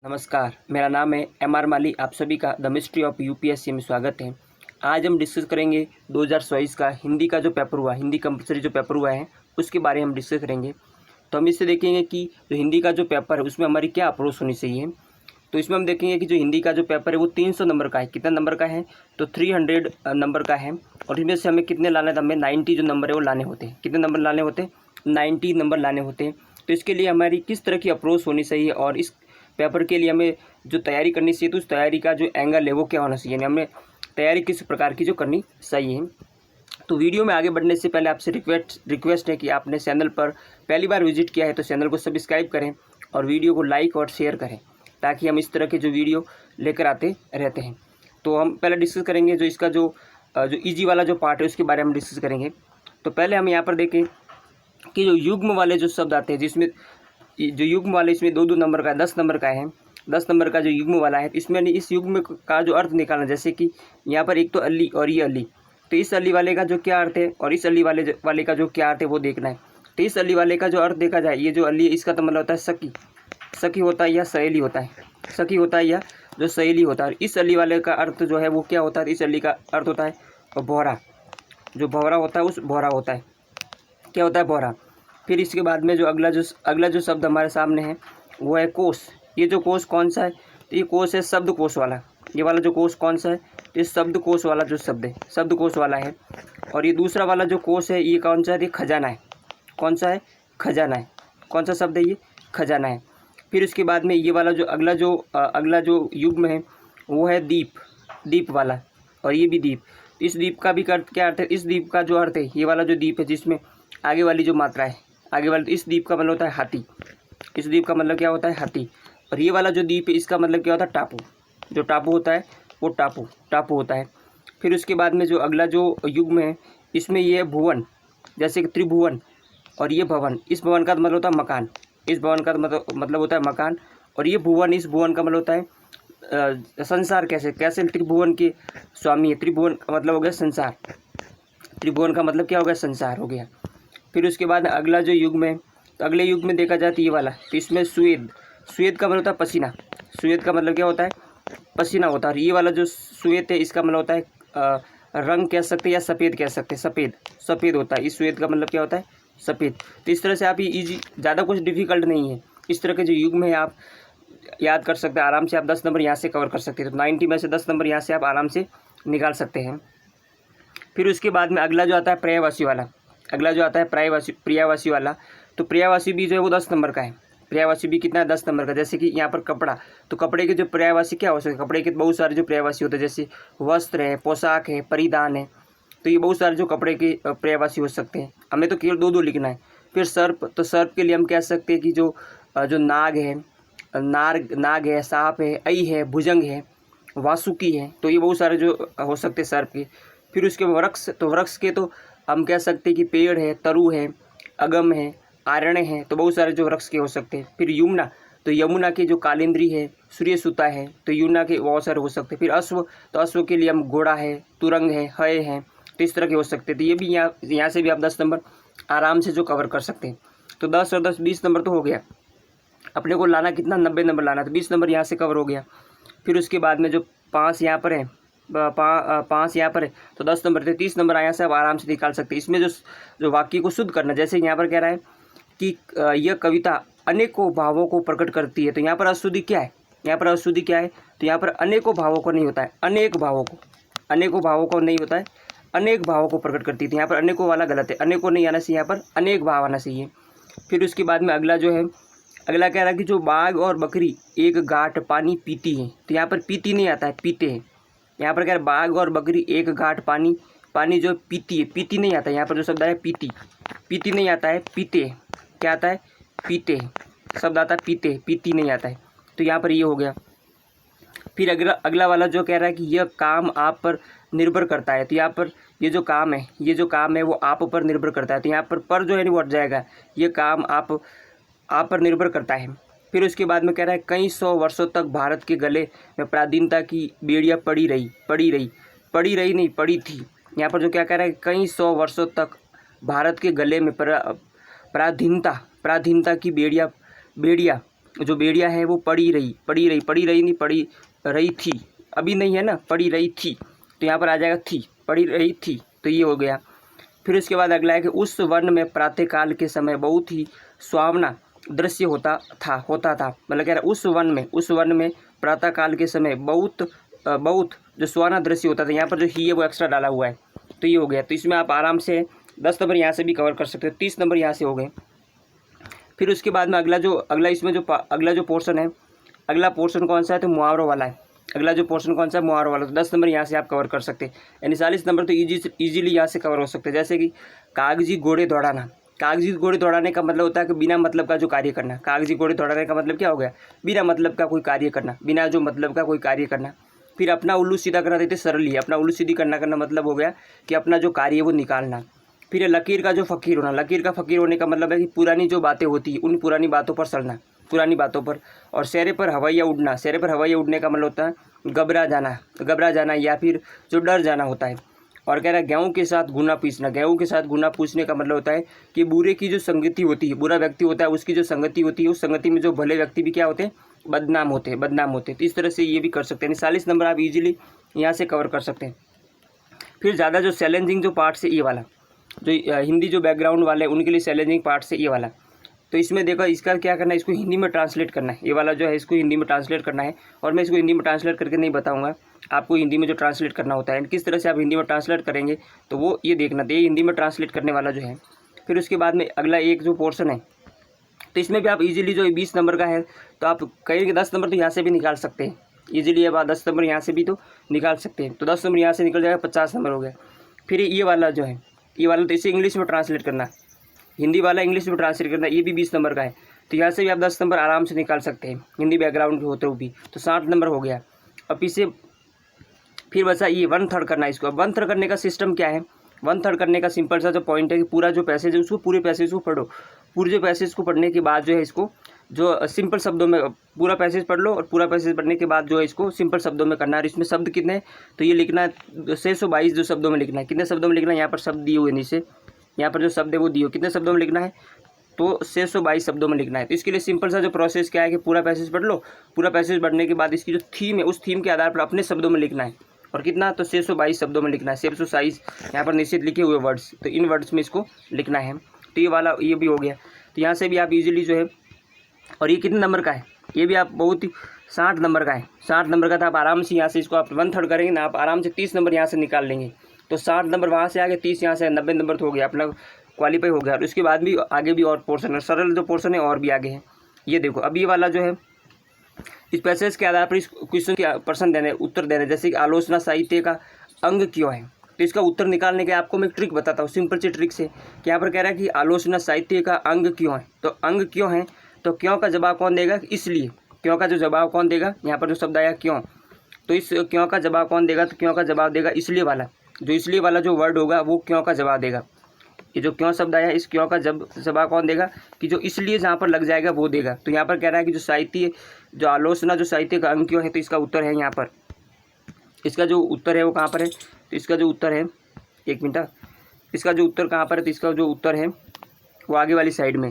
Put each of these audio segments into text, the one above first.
नमस्कार, मेरा नाम है एम.आर. माली। आप सभी का द मिस्ट्री ऑफ यूपीएससी में स्वागत है। आज हम डिस्कस करेंगे 2024 का हिंदी का जो पेपर हुआ, हिंदी कंपलसरी जो पेपर हुआ है उसके बारे में हम डिस्कस करेंगे। तो हम इससे देखेंगे कि जो हिंदी का जो पेपर है उसमें हमारी क्या अप्रोच होनी चाहिए। तो इसमें हम देखेंगे कि जो हिंदी का जो पेपर है वो 300 नंबर का है। कितना नंबर का है? तो 300 नंबर का है। और इसमें से हमें कितने लाना है? हमें 90 जो नंबर है वो लाने होते हैं। कितने नंबर लाने होते हैं? 90 नंबर लाने होते हैं। तो इसके लिए हमारी किस तरह की अप्रोच होनी चाहिए और इस पेपर के लिए हमें जो तैयारी करनी चाहिए तो उस तैयारी का जो एंगल है वो क्या होना चाहिए, यानी हमें तैयारी किस प्रकार की जो करनी चाहिए। तो वीडियो में आगे बढ़ने से पहले आपसे रिक्वेस्ट है कि आपने चैनल पर पहली बार विजिट किया है तो चैनल को सब्सक्राइब करें और वीडियो को लाइक और शेयर करें ताकि हम इस तरह के जो वीडियो लेकर आते रहते हैं। तो हम पहले डिस्कस करेंगे जो इसका जो ईजी वाला जो पार्ट है उसके बारे में डिस्कस करेंगे। तो पहले हम यहाँ पर देखें कि जो युग्म वाले जो शब्द आते हैं, जिसमें जो युग्म वाले इसमें 2-2 नंबर का 10 नंबर का है। 10 नंबर का जो युग्म वाला है इसमें इस युग्म का जो अर्थ निकालना, जैसे कि यहाँ पर एक तो अली और ये अली, तो इस अली वाले का जो क्या अर्थ है और इस अली वाले का जो क्या अर्थ है वो देखना है। तो इस अली वाले का जो अर्थ देखा जाए, ये जो अली है इसका तो मतलब होता है सखी, सखी होता है या सहेली होता है, सखी होता है या जो सहेली होता है। इस अली वाले का अर्थ जो है वो क्या होता है? इस अली का अर्थ होता है भौरा, जो भौरा होता है उस भौरा होता है, क्या होता है? भौरा। फिर इसके बाद में जो अगला जो शब्द हमारे सामने है वो है कोश। ये जो कोश कौन सा है? तो ये कोश है शब्दकोश वाला। ये वाला जो कोश कौन सा है? तो ये शब्दकोश वाला जो शब्द है शब्दकोश वाला है। और ये दूसरा वाला जो कोश है ये कौन सा है? ये खजाना है। कौन सा है? खजाना है। कौन सा शब्द है ये? खजाना है। फिर उसके बाद में ये वाला जो अगला जो युग्म है वो है दीप, दीप वाला, और ये भी दीप। इस दीप का भी क्या अर्थ है? इस दीप का जो अर्थ है, ये वाला जो दीप है जिसमें आगे वाली जो मात्रा है, आगे वाले, इस द्वीप का मतलब होता है हाथी। इस द्वीप का मतलब क्या होता है? हाथी। और ये वाला जो द्वीप है इसका मतलब क्या होता है? टापू। जो टापू होता है वो टापू होता है। फिर उसके बाद में जो अगला जो युग्म है इसमें ये है भुवन, जैसे कि त्रिभुवन, और ये भवन। इस भवन का मतलब होता है मकान। इस भवन का मतलब होता है मकान। और ये भुवन, इस भुवन का मतलब होता है संसार। कैसे त्रिभुवन के स्वामी है। त्रिभुवन का मतलब हो गया संसार। त्रिभुवन का मतलब क्या हो गया? संसार हो गया। फिर उसके बाद अगला जो युग्म है, तो अगले युग में देखा जाए तो ये वाला, तो इसमें स्वेद, स्वेद का मतलब होता है पसीना। स्वेद का मतलब क्या होता है? पसीना होता है। और ये वाला जो स्वेद है इसका मतलब होता है रंग कह सकते हैं या सफ़ेद कह सकते हैं, सफ़ेद, सफ़ेद होता है। इस स्वेद का मतलब क्या होता है? सफ़ेद। तो इस तरह से आप ये ईजी, ज़्यादा कुछ डिफिकल्ट नहीं है। इस तरह के जो युग्म है आप याद कर सकते हैं आराम से। आप 10 नंबर यहाँ से कवर कर सकते हैं। तो 90 में से 10 नंबर यहाँ से आप आराम से निकाल सकते हैं। फिर उसके बाद में अगला जो आता है पर्यायवाची वाला, अगला जो आता है पर्यायवाची वाला, तो पर्यायवाची भी जो है वो 10 नंबर का है। पर्यायवाची भी कितना है? 10 नंबर का। जैसे कि यहाँ पर कपड़ा, तो कपड़े के जो पर्यायवाची क्या हो सकते हैं? कपड़े के बहुत सारे जो पर्यायवाची होते हैं, जैसे वस्त्र है, पोशाक है, परिधान है। तो ये बहुत सारे जो कपड़े के पर्यायवाची हो सकते हैं। हमें तो केवल 2-2 लिखना है। फिर सर्प, तो सर्प के लिए हम कह सकते हैं कि जो नाग है, नाग है, सांप है, ऐ है, भुजंग है, वासुकी है। तो ये बहुत सारे जो हो सकते हैं सर्प के। फिर उसके वृक्ष, तो वृक्ष के तो हम कह सकते हैं कि पेड़ है, तरु है, अगम है, आरण्य है। तो बहुत सारे जो वृक्ष के हो सकते हैं। फिर यमुना, तो यमुना की जो कालिंद्री है, सूर्यसुता है, तो यमुना के बहुत सारे हो सकते हैं। फिर अश्व, तो अश्व के लिए हम घोड़ा है, तुरंग है, हय है। तो इस तरह के हो सकते हैं। तो ये भी यहाँ से भी आप 10 नंबर आराम से जो कवर कर सकते हैं। तो 10 और 10 20 नंबर तो हो गया। अपने को लाना कितना? 90 नंबर लाना। तो 20 नंबर यहाँ से कवर हो गया। फिर उसके बाद में जो 5 यहाँ पर है, 5 यहाँ पर है, तो 10 नंबर थे। 30 नंबर यहाँ से आप आराम से निकाल सकते हैं। इसमें जो वाक्य को शुद्ध करना, जैसे यहाँ पर कह रहा है कि यह कविता अनेकों भावों को प्रकट करती है। तो यहाँ पर अशुद्धि क्या है? यहाँ पर अशुद्धि क्या है? तो यहाँ पर अनेकों भावों को नहीं होता है, अनेक भावों को नहीं होता है, अनेक भावों को प्रकट करती थी। यहाँ पर अनेकों वाला गलत है, अनेकों नहीं आना चाहिए, यहाँ पर अनेक भाव आना चाहिए। फिर उसके बाद में अगला जो है, अगला कह रहा है कि जो बाघ और बकरी एक घाट पानी पीती है। तो यहाँ पर पीती नहीं आता है, पीते हैं। यहाँ पर क्या है? बाघ और बकरी एक घाट पानी जो पीती है, पीती नहीं आता है। यहाँ पर जो शब्द है पीती, पीती नहीं आता है, पीते। क्या आता है? पीते शब्द आता है, पीते, पीती नहीं आता है। तो यहाँ पर ये हो गया। फिर अगला वाला जो कह रहा है कि यह काम आप पर निर्भर करता है। तो यहाँ पर ये जो काम है वो आप पर निर्भर करता है। तो यहाँ पर जो है वो हट जाएगा। ये काम आप पर निर्भर करता है। फिर उसके बाद में कह रहा है कई 100 वर्षों तक भारत के गले में पराधीनता की बेड़ियाँ पड़ी थी। यहाँ पर जो क्या कह रहा है, कई 100 वर्षों तक भारत के गले में पराधीनता की बेड़ियाँ जो बेड़िया है वो पड़ी रही नहीं, पड़ी रही थी, अभी नहीं है ना, पड़ी रही थी, तो यहाँ पर आ जाएगा थी, पड़ी रही थी, तो ये हो गया। फिर उसके बाद अगला है कि उस वन में प्रातःकाल के समय बहुत ही सुहावना दृश्य होता था, मतलब कह रहा है उस वन में प्रातःकाल के समय बहुत जो सुहावना दृश्य होता था, यहाँ पर जो ही है वो एक्स्ट्रा डाला हुआ है, तो ये हो गया। तो इसमें आप आराम से 10 नंबर यहाँ से भी कवर कर सकते हो, 30 नंबर यहाँ से हो गए। फिर उसके बाद में अगला जो पोर्शन है, अगला पोर्शन कौन सा है, तो मुहावरों वाला है। अगला जो पोर्शन कौन सा है, मुहावरों वाला, तो 10 नंबर यहाँ से आप कवर कर सकते हैं, यानी 40 नंबर तो ईजिली यहाँ से कवर हो सकते हैं। जैसे कि कागजी घोड़े दौड़ाना, कागजी घोड़े दौड़ाने का मतलब होता है कि बिना मतलब का जो कार्य करना। कागजी घोड़े दौड़ाने का मतलब क्या हो गया, बिना मतलब का कोई कार्य करना, बिना जो मतलब का कोई कार्य करना। फिर अपना उल्लू सीधा करना देते सरल ही, अपना उल्लू सीधी करना मतलब हो गया कि अपना जो कार्य है वो निकालना। फिर लकीर का जो फ़कीर होना, लकीर का फ़कीर होने का मतलब है कि पुरानी जो बातें होती हैं उन पुरानी बातों पर चलना, पुरानी बातों पर। और शहरे पर हवाइया उड़ना, शहरे पर हवाइया उड़ने का मतलब होता है घबरा जाना या फिर जो डर जाना होता है। और कह रहा है गेहूँ के साथ गुना पीसना, गेहूँ के साथ गुना पूछने का मतलब होता है कि बुरे की जो संगति होती है, बुरा व्यक्ति होता है उसकी जो संगति होती है, उस संगति में जो भले व्यक्ति भी क्या होते हैं, बदनाम होते हैं। तो इस तरह से ये भी कर सकते हैं, 40 नंबर आप इजीली यहाँ से कवर कर सकते हैं। फिर ज़्यादा जो चैलेंजिंग जो पार्ट से ये वाला, जो हिंदी जो बैकग्राउंड वाले उनके लिए चैलेंजिंग पार्ट से ये वाला, तो इसमें देखो इसका क्या करना है, इसको हिंदी में ट्रांसलेट करना है, ये वाला जो है इसको हिंदी में ट्रांसलेट करना है। और मैं इसको हिंदी में ट्रांसलेट करके नहीं बताऊंगा, आपको हिंदी में जो ट्रांसलेट करना होता है, किस तरह से आप हिंदी में ट्रांसलेट करेंगे तो वो ये देखना, तो ये हिंदी में ट्रांसलेट करने वाला जो है। फिर उसके बाद में अगला एक जो पोर्शन है, तो इसमें भी आप इजीली जो 20 नंबर का है, तो आप कहेंगे 10 नंबर तो यहाँ से भी निकाल सकते हैं इजीली, अब 10 नंबर यहाँ से भी तो निकाल सकते हैं, तो 10 नंबर यहाँ से निकल जाएगा, 50 नंबर हो गया। फिर ये वाला जो है, ये वाला तो इसे इंग्लिश में ट्रांसलेट करना, हिंदी वाला इंग्लिश में ट्रांसलेट करना, ये भी 20 नंबर का है, तो यहाँ से भी आप 10 नंबर आराम से निकाल सकते हैं हिंदी बैकग्राउंड के होते हुए भी, तो 60 नंबर हो गया। अब इसे फिर बचा ये 1/3 करना है। इसको अब 1/3 करने का सिस्टम क्या है, 1/3 करने का सिंपल सा जो पॉइंट है कि पूरा जो पैसेज है उसको, पूरे पैसेज को पढ़ो, पूरे जो पैसेज को पढ़ने के बाद जो है इसको जो सिंपल शब्दों में पूरा पैसेज पढ़ लो, और पूरा पैसेज पढ़ने के बाद जो है इसको सिंपल शब्दों में करना है। और इसमें शब्द कितने हैं, तो ये लिखना है 622 जो शब्दों में लिखना है। कितने शब्दों में लिखना है, यहाँ पर शब्द दिए हुए नीचे, यहाँ पर जो शब्द है वो दिए, कितने शब्दों में लिखना है, तो 622 शब्दों में लिखना है। तो इसके लिए सिंपल सा जो प्रोसेस क्या है कि पूरा पैसेज पढ़ लो, पूरा पैसेज पढ़ने के बाद इसकी जो थीम है उस थीम के आधार पर अपने शब्दों में लिखना है, और कितना, तो 622 शब्दों में लिखना है। 622 यहाँ पर निश्चित लिखे हुए वर्ड्स, तो इन वर्ड्स में इसको लिखना है। तो ये वाला ये भी हो गया, तो यहाँ से भी आप इजीली जो है, और ये कितने नंबर का है, ये भी आप बहुत ही 60 नंबर का है, 60 नंबर का था। आप आराम से यहाँ से इसको आप 1/3 करेंगे ना, आप आराम से 30 नंबर यहाँ से निकाल लेंगे, तो 60 नंबर वहाँ से आगे 30 यहाँ से 90 नंबर तो हो गया, अपना क्वालिफाई हो गया। और उसके बाद भी आगे भी और पोर्शन है, सरल जो पोर्शन है और भी आगे है। ये देखो अब ये वाला जो है, इस पैसेज के आधार पर इस क्वेश्चन के प्रश्न देने, उत्तर देने, जैसे कि आलोचना साहित्य का अंग क्यों है, तो इसका उत्तर निकालने के आपको मैं एक ट्रिक बताता हूँ, सिंपल सी ट्रिक से। कि यहाँ पर कह रहा है कि आलोचना साहित्य का अंग क्यों है, तो अंग क्यों है, तो क्यों का जवाब कौन देगा, इसलिए। क्यों का जो जवाब कौन देगा, यहाँ पर जो शब्द आया क्यों, तो इस क्यों का जवाब कौन देगा, तो क्यों का जवाब देगा इसलिए वाला, जो इसलिए वाला जो वर्ड होगा वो क्यों का जवाब देगा। ये जो क्यों शब्द आया, इस क्यों का जवाब कौन देगा, कि जो इसलिए जहाँ पर लग जाएगा वो देगा। तो यहाँ पर कह रहा है कि जो साहित्य, जो आलोचना जो साहित्य का अंग क्यों है, तो इसका उत्तर है यहाँ पर, इसका जो उत्तर है वो कहाँ पर है, तो इसका जो उत्तर है, एक मिनट, इसका जो उत्तर कहाँ पर है, तो इसका जो उत्तर है वो आगे वाली साइड में,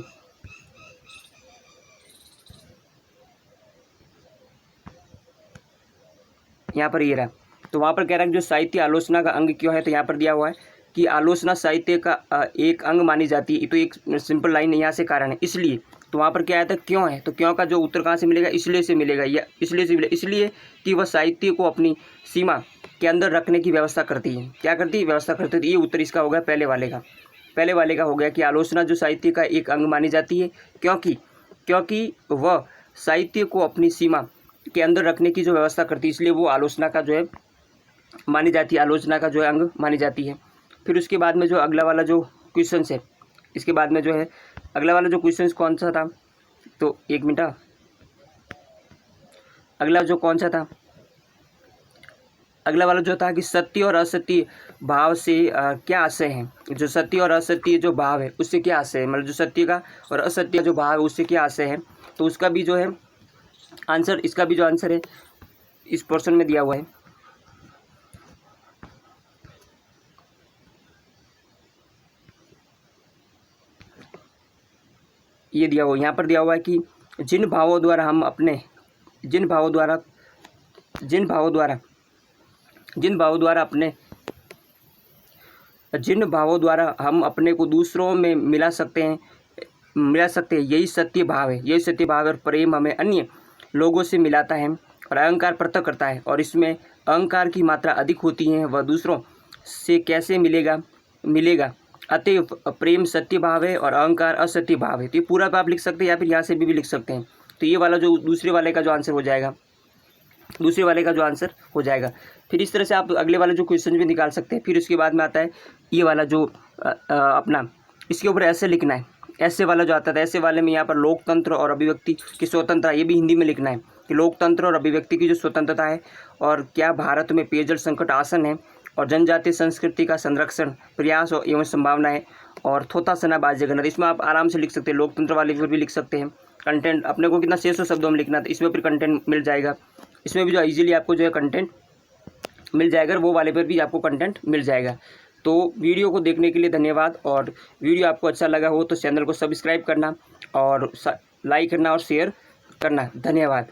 यहाँ पर ये रहा। तो वहाँ पर कह रहा है कि जो साहित्य आलोचना का अंग क्यों है, तो यहाँ पर दिया हुआ है कि आलोचना साहित्य का एक अंग मानी जाती है। तो एक सिंपल लाइन यहाँ से कारण है इसलिए, तो वहाँ पर क्या आया था क्यों है, तो क्यों का जो उत्तर कहाँ से मिलेगा, इसलिए से मिलेगा, या इसलिए से मिलेगा, इसलिए कि वह साहित्य को अपनी सीमा के अंदर रखने की व्यवस्था करती है। क्या करती है, व्यवस्था करती है। ये उत्तर इसका होगा पहले वाले का हो गया कि आलोचना जो साहित्य का एक अंग मानी जाती है, क्योंकि वह साहित्य को अपनी सीमा के अंदर रखने की जो व्यवस्था करती है, इसलिए वो आलोचना का जो है मानी जाती है, आलोचना का जो है अंग मानी जाती है। फिर उसके बाद में जो अगला वाला जो क्वेश्चन है, इसके बाद में जो है अगला वाला जो क्वेश्चन कौन सा था, तो एक मिनट, अगला जो कौन सा था, अगला वाला जो था कि सत्य और असत्य भाव से क्या आशय है, जो सत्य और असत्य जो भाव है उससे क्या आशय है, मतलब जो सत्य का और असत्य जो भाव है उससे क्या आशय है, तो उसका भी जो है आंसर, इसका भी जो आंसर है इस पोर्शन में दिया हुआ है। ये दिया हुआ, यहाँ पर दिया हुआ है कि जिन भावों द्वारा हम अपने जिन भावों द्वारा हम अपने को दूसरों में मिला सकते हैं, यही सत्य भाव है। और प्रेम हमें अन्य लोगों से मिलाता है और अहंकार पृथक करता है, और इसमें अहंकार की मात्रा अधिक होती है, वह दूसरों से कैसे मिलेगा। अतएव प्रेम सत्य भाव है और अहंकार असत्य भाव है। तो ये पूरा आप लिख सकते हैं या फिर यहाँ से भी लिख सकते हैं। तो ये वाला जो दूसरे वाले का जो आंसर हो जाएगा, फिर इस तरह से आप अगले वाले जो क्वेश्चन भी निकाल सकते हैं। फिर उसके बाद में आता है ये वाला जो अपना इसके ऊपर ऐसे लिखना है, ऐसे वाला जो आता था, ऐसे वाले में यहाँ पर लोकतंत्र और अभिव्यक्ति की स्वतंत्रता, ये भी हिंदी में लिखना है कि लोकतंत्र और अभिव्यक्ति की जो स्वतंत्रता है, और क्या भारत में पेयजल संकट आसन है, और जनजातीय संस्कृति का संरक्षण प्रयास एवं संभावना है, और थोथासना बाह्य गणना। इसमें आप आराम से लिख सकते हैं, लोकतंत्र वाले पर भी लिख सकते हैं। कंटेंट अपने को कितना 600 शब्दों में लिखना, तो इसमें फिर कंटेंट मिल जाएगा। इसमें भी जो ईजिली आपको जो है कंटेंट मिल जाएगा, वो वाले पर भी आपको कंटेंट मिल जाएगा। तो वीडियो को देखने के लिए धन्यवाद, और वीडियो आपको अच्छा लगा हो तो चैनल को सब्सक्राइब करना और लाइक करना और शेयर करना। धन्यवाद।